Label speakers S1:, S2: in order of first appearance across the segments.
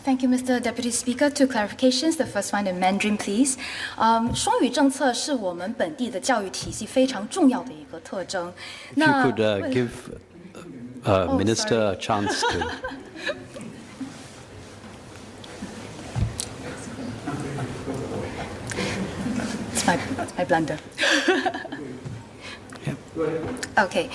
S1: Thank you, Mr. Deputy Speaker. Two clarifications. The first one in Mandarin, please. 双语政策是我们本地的教育体系非常重要的一个特征。
S2: If you could give Minister a chance to.
S1: It's my blunder. OK，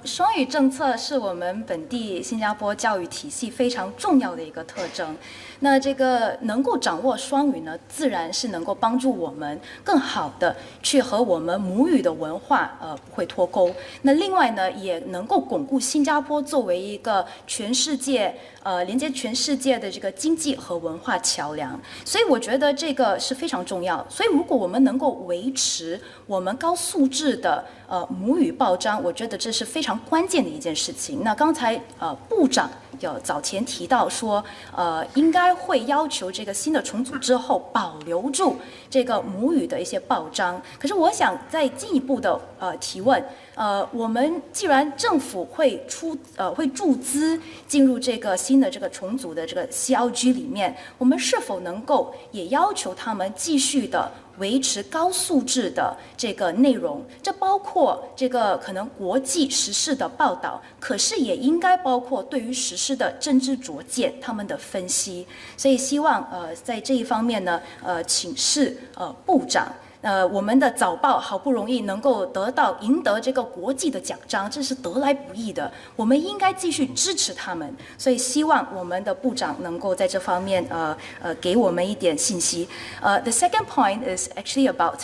S1: 双语政策是我们本地新加坡教育体系非常重要的一个特征。那这个能够掌握双语呢，自然是能够帮助我们更好的去和我们母语的文化不会脱钩。那另外呢，也能够巩固新加坡作为一个全世界连接全世界的这个经济和文化桥梁。所以我觉得这个是非常重要。所以如果我们能够维持我们高素质的母语报章，我觉得这是非常关键的一件事情。那刚才部长有早前提到说，应该会要求这个新的重组之后保留住这个母语的一些报章。可是我想再进一步的提问，我们既然政府会注资进入这个新的这个重组的这个 CLG 里面，我们是否能够也要求他们继续的维持高素质的这个内容？这包括这个可能国际时事的报道，可是也应该包括对于时事的政治拙见他们的分析。所以希望在这一方面呢，请示部长。我们的早报好不容易能够赢得这个国际的奖章，这是得来不易的，我们应该继续支持他们。所以希望我们的部长能够在这方面给我们一点信息。The second point is actually about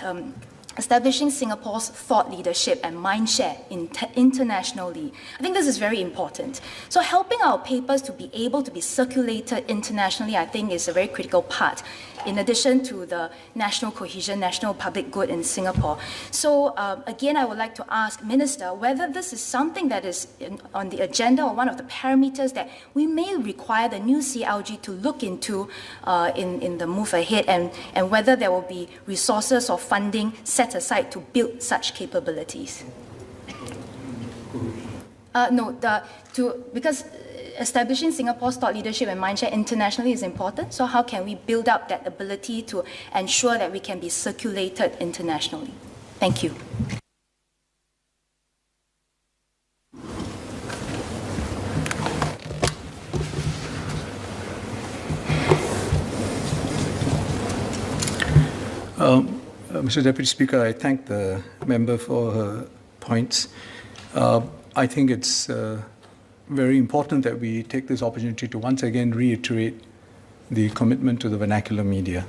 S1: establishing Singapore's thought leadership and mindshare internationally. I think this is very important. So helping our papers to be able to be circulated internationally, I think, is a very critical part, in addition to the national cohesion, national public good in Singapore. So again, I would like to ask Minister whether this is something that is on the agenda or one of the parameters that we may require the new CLG to look into in the move ahead, and whether there will be resources or funding set aside to build such capabilities. No, because establishing Singapore's thought leadership and mindshare internationally is important. So how can we build up that ability to ensure that we can be circulated internationally? Thank you.
S3: Mr. Deputy Speaker, I thank the member for her points. I think it's very important that we take this opportunity to once again reiterate the commitment to the vernacular media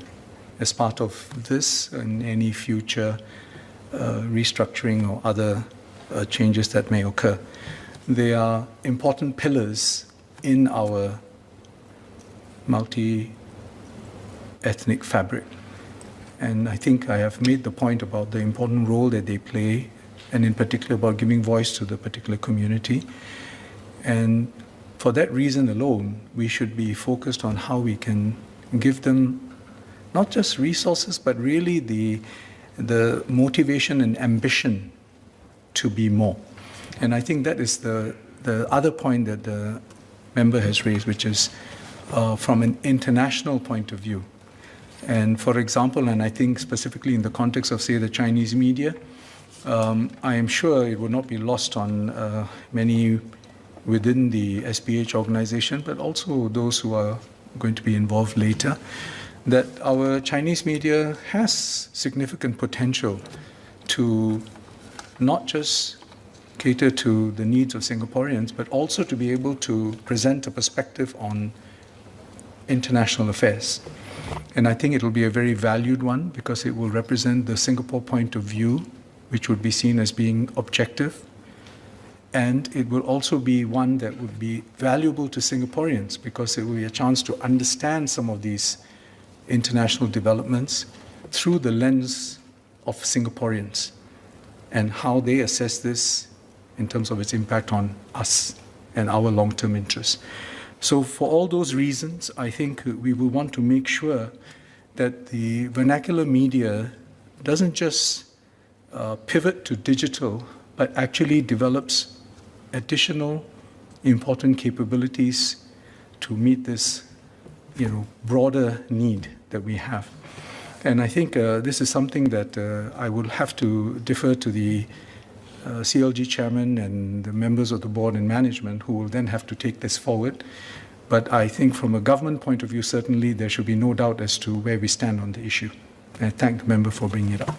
S3: as part of this and any future restructuring or other changes that may occur. They are important pillars in our multi-ethnic fabric. And I think I have made the point about the important role that they play, and in particular about giving voice to the particular community. And for that reason alone, we should be focused on how we can give them not just resources, but really the motivation and ambition to be more. And I think that is the other point that the member has raised, which is from an international point of view. And for example, and I think specifically in the context of, say, the Chinese media, I am sure it will not be lost on many within the SPH organization, but also those who are going to be involved later, that our Chinese media has significant potential to not just cater to the needs of Singaporeans, but also to be able to present a perspective on international affairs. And I think it will be a very valued one because it will represent the Singapore point of view, which would be seen as being objective. And it will also be one that would be valuable to Singaporeans because it will be a chance to understand some of these international developments through the lens of Singaporeans and how they assess this in terms of its impact on us and our long-term interests. So for all those reasons, I think we will want to make sure that the vernacular media doesn't just pivot to digital, but actually develops additional important capabilities to meet this broader need that we have. And I think this is something that I will have to defer to the CLG chairman and the members of the board and management, who will then have to take this forward. But I think from a government point of view, certainly there should be no doubt as to where we stand on the issue. And I thank the member for bringing it up.